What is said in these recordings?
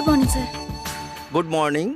Morning sir. Good morning.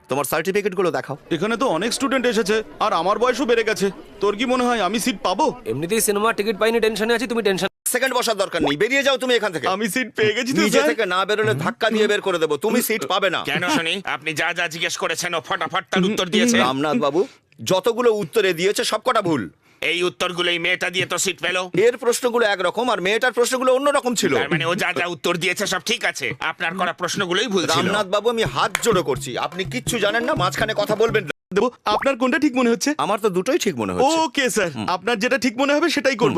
তোমার সার্টিফিকেটগুলো দেখাও। এখানে তো অনেক স্টুডেন্ট এসেছে আর আমার বয়সও বেড়ে গেছে। তোর কি মনে হয় আমি সিট পাবো? এমনিতেই সিনেমা টিকিট পাইনি, টেনশনে আছি, তুমি টেনশন। সেকেন্ড বসার দরকার নেই, বেরিয়ে যাও তুমি এখান থেকে। আমি সিট পেয়ে গেছি তো নিজে স্যার। থেকে না বেরোলে ধাক্কা দিয়ে বের করে দেবো, তুমি সিট পাবে না। কেন শুনি? আপনি যা যা জিজ্ঞেস করেছেন ও ফটাফট তার উত্তর দিয়েছে। রামনাথ বাবু যতগুলো উত্তরে দিয়েছে সবকটা ভুল। এই উত্তরগুলোই মেয়েটা দিয়ে তো সিট পেলো। এর প্রশ্নগুলো একরকম আর মেয়েটার প্রশ্নগুলো অন্যরকম ছিল। তার মানে ও যা যা উত্তর দিয়েছে সব ঠিক আছে, আপনার করা প্রশ্নগুলোই ভুল ছিল। রামনাথ বাবু আমি হাত জোড়ো করছি, আপনি কিচ্ছু জানেন না, মাঝখানে কথা বলবেন না। দেবো, আপনার কোনটা ঠিক মনে হচ্ছে? আমার তো দুটোই ঠিক মনে হচ্ছে। ওকে স্যার, আপনার যেটা ঠিক মনে হবে সেটাই করব।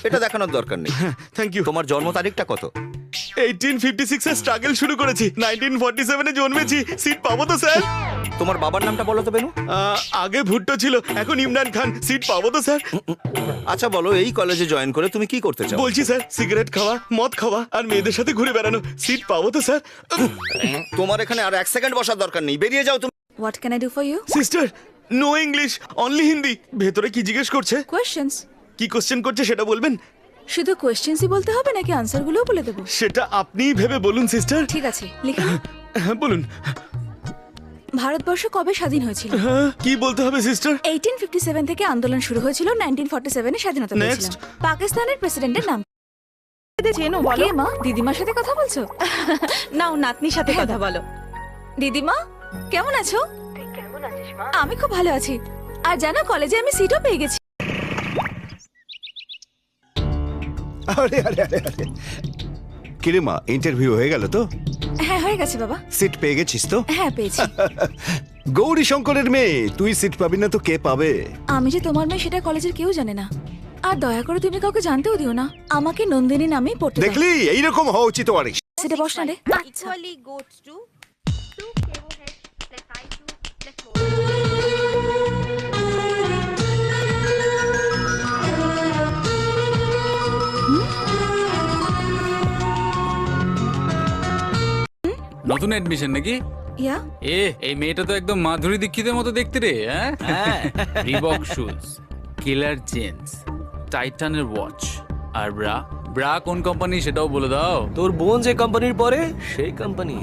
এটা দেখানোর দরকার নেই। Thank you. তোমার জন্ম তারিখটা কত? 1856 এ স্ট্রাগল শুরু করেছি, 1947 এ জন্মেছি। সিট পাবো তো স্যার? তোমার বাবার নামটা বলো তো বেনু। আগে ভুট্টো ছিল, এখন ইমরান খান। সিট পাবো তো স্যার? আচ্ছা বলো, এই কলেজে জয়েন করে তুমি কি করতে চাও? বলছি স্যার, সিগারেট খাওয়া, মদ খাওয়া আর মেয়েদের সাথে ঘুরে বেড়ানো। সিট পাবো তো স্যার? তোমার এখানে আর এক সেকেন্ড বসার দরকার নেই, বেরিয়ে যাও তুমি। What can I do for you? Sister, no English, only Hindi. ভেতরে কি জিজ্ঞেস করছে? কোয়েশ্চেন্স। কি কোশ্চেন করছে সেটা বলবেন? শুধু কোয়েশ্চেন্সই বলতে হবে নাকি আনসারগুলোও বলে দেবো? সেটা আপনিই ভেবে বলুন সিস্টার। ঠিক আছে, লিখে নিন। হ্যাঁ বলুন। ভারতবর্ষ কবে স্বাধীন হয়েছিল? হ্যাঁ, কি বলতে হবে সিস্টার? 1857 থেকে আন্দোলন শুরু হয়েছিল, 1947 এ স্বাধীনতা পেয়েছিল। Next. পাকিস্তানের প্রেসিডেন্টের নাম চেনো কে? বলো। মা, দিদিমার সাথে কথা বলছো? নাও নাতনির সাথে কথা বলো। দিদিমা কেমন আছো? আমি খুব ভালো আছি। আর জানো, কলেজে আমি সিটও পেয়ে গেছি। আরে আরে আরে আরে কিরে মা, ইন্টারভিউ হয়ে গেল তো? হ্যাঁ হয়ে গেছে বাবা। সিট পেয়ে গেছিস তো? হ্যাঁ পেয়েছি। গৌরী শঙ্করের মেয়ে, তুই সিট পাবি না তো কে পাবে? আমি যে তোমার মেয়ে সেটা কলেজের কেউ জানে না। আর দয়া করে তুমি কাউকে জানতেও দিও না। আমাকে নন্দিনী নামেই পড়তে দাও। দেখলি, এইরকম হওয়া উচিত ওয়ারিস। সেটা বস না রে। equally goes to 2 kHz plus I2 plus 4. নতুন অ্যাডমিশন নাকি? ইয়া এই মেয়েটা তো একদম মাধুরী দীক্ষিতের মতো দেখতে রে। হ্যাঁ, রিবক শুজ, কিলার জিন্স, টাইটানের ওয়াচ আর ব্রা। ব্রা কোন কোম্পানি সেটাও বলে দাও। তোর বোন যে কোম্পানির পরে সেই কোম্পানি।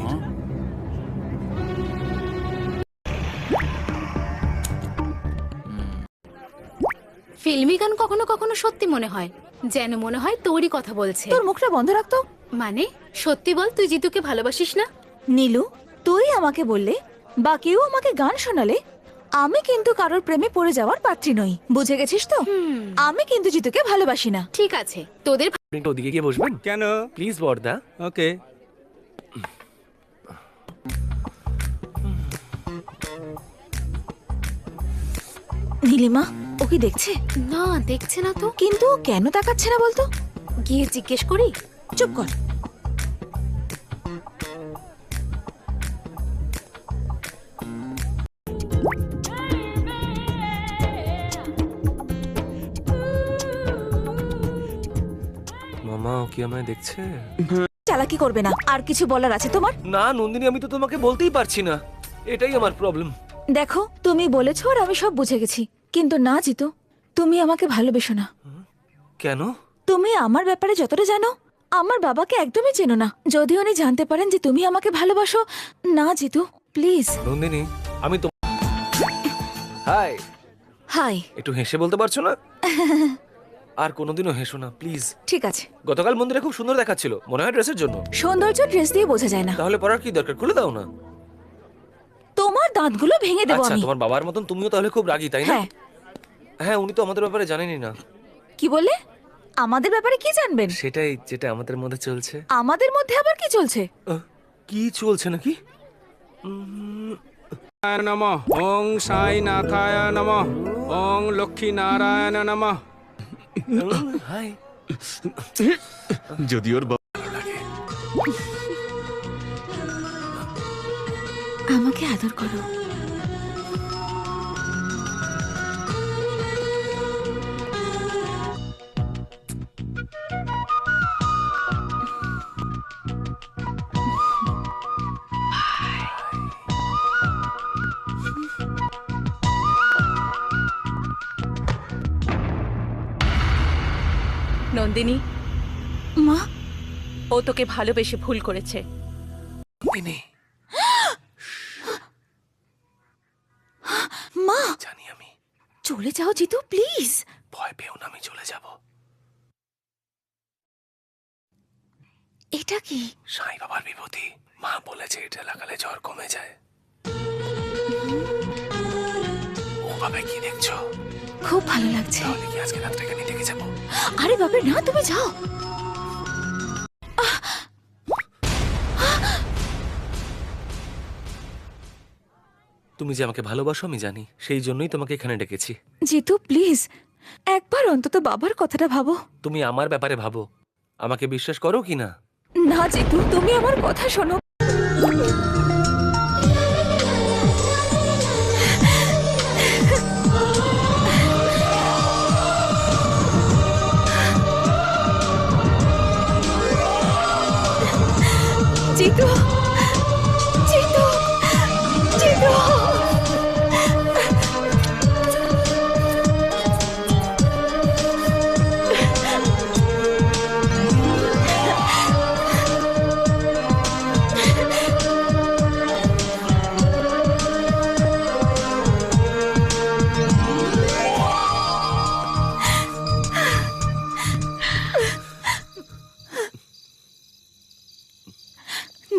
ফিল্মি গান কখনো কখনো সত্যি মনে হয়, যেন মনে হয় তোরই কথা বলছে। তোর মুখটা বন্ধ রাখতো। মানে সত্যি বল, তুই জিতুকে ভালোবাসিস না? নীলু, তুই আমাকে বললে বা কেউ আমাকে গান শোনালে আমি কিন্তু কারোর প্রেমে পড়ে যাওয়ার পাত্রী নই, বুঝে গেছিস তো? আমি কিন্তু জিতুকে ভালোবাসি না। ঠিক আছে, তোদের আপনি তো ওদিকে গিয়ে বসবেন কেন? প্লিজ বর্দা। ওকে। নীলিমা, ও কি দেখছে? না, দেখছে না তো। কিন্তু কেন তাকাচ্ছে না বলতো? গিয়ে জিজ্ঞেস করি। চুপ কর। মামা, ও কি আমায় দেখছে? চালাকি করবে না। আর কিছু বলার আছে তোমার? না নন্দিনী, আমি তো তোমাকে বলতেই পারছি না, এটাই আমার প্রবলেম। দেখো, তুমি বলেছো আর আমি সব বুঝে গেছি, কিন্তু না জিতু, তুমি আমাকে ভালোবেসো না। কেন? তুমি আমার ব্যাপারে যতটা জানো, আমার বাবাকে একদমই চেনো না। যদি উনি জানতে পারেন যে তুমি আমাকে ভালোবাসো, না জিতু প্লিজ। নন্দিনী, আমি তো হাই হাই। একটু হেসে বলতে পারছো না? আর কোনোদিনও হেসো না প্লিজ। ঠিক আছে। গতকাল মন্দিরে খুব সুন্দর দেখাচ্ছিল, মনে হয় ড্রেসের জন্য। সৌন্দর্য ড্রেস দিয়ে বোঝা যায় না। তাহলে পরার কি দরকার, খুলে দাও না। তোমার দাঁতগুলো ভেঙে দেবো আচ্ছা, আমি। তোমার বাবার মতন তুমিও তাহলে খুব রাগী, তাই না? হ্যাঁ। হ্যাঁ, উনি তো আমাদের ব্যাপারে জানেনই না। কি বললে? আমাদের ব্যাপারে কি জানবেন? সেটাই, যেটা আমাদের মধ্যে চলছে। আমাদের মধ্যে আবার কি চলছে? কি চলছে নাকি? নমঃ ওং সাই নাথায় নমঃ ওং লক্ষ্মী নারায়ণ নমঃ। হাই। যদি ওর আমাকে আদর করো। নন্দিনী, মা, ও তোকে ভালোবেসে ভুল করেছে। নন্দিনী, মা জানি আমি। চলে যাও জিতু প্লিজ। ভয় পেও না, আমি চলে যাব। এটা কি? সাই বাবার বিভূতি। মা বলেছে এটা লাগালে জ্বর কমে যায়। ওভাবে কি দেখছো? খুব ভালো লাগছে। তাহলে কি আজকে রাতটা এখানে থেকে যাবো? আরে বাবা না, তুমি যাও। তুমি যে আমাকে ভালোবাসো আমি জানি, সেই জন্যই তোমাকে এখানে ডেকেছি। জিতু প্লিজ একবার অন্তত বাবার কথাটা ভাবো। তুমি আমার ব্যাপারে ভাবো, আমাকে বিশ্বাস করো কি না? না জিতু, তুমি আমার কথা শোনো। জিতু, জিতু, জিতু।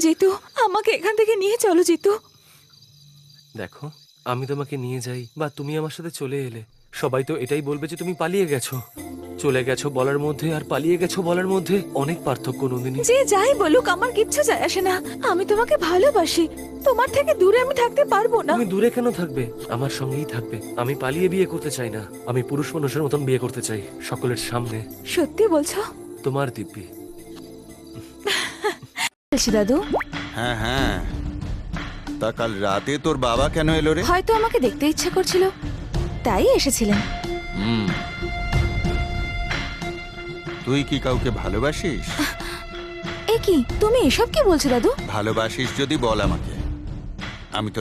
জিতু আমাকে এখান থেকে নিয়ে চলো জিতু। দেখো, আমি তোমাকে নিয়ে যাই বা তুমি আমার সাথে চলে এলে, সবাই তো এটাই বলবে যে তুমি পালিয়ে গেছো। চলে গেছো বলার মধ্যে আর পালিয়ে গেছো বলার মধ্যে অনেক পার্থক্য নন্দিনী। যে যাই বলুক আমার কিচ্ছু যায় আসে না। আমি তোমাকে ভালোবাসি, তোমার থেকে দূরে আমি থাকতে পারবো না। তুমি দূরে কেন থাকবে? আমার সঙ্গেই থাকবে। আমি পালিয়ে বিয়ে করতে চাই না, আমি পুরুষ মানুষের মতন বিয়ে করতে চাই, সকলের সামনে। সত্যি বলছো? তোমার দিব্যি। বলছি দাদু। হ্যাঁ হ্যাঁ, তা কাল রাতে তোর বাবা কেন এলো রে? হয়তো আমাকে দেখতে ইচ্ছা করছিল, তাই এসেছিলেন। তুই কি কাউকে ভালোবাসিস? এ কি তুমি এসব কি বলছো দাদু? ভালোবাসিস যদি বল আমাকে, আমি তো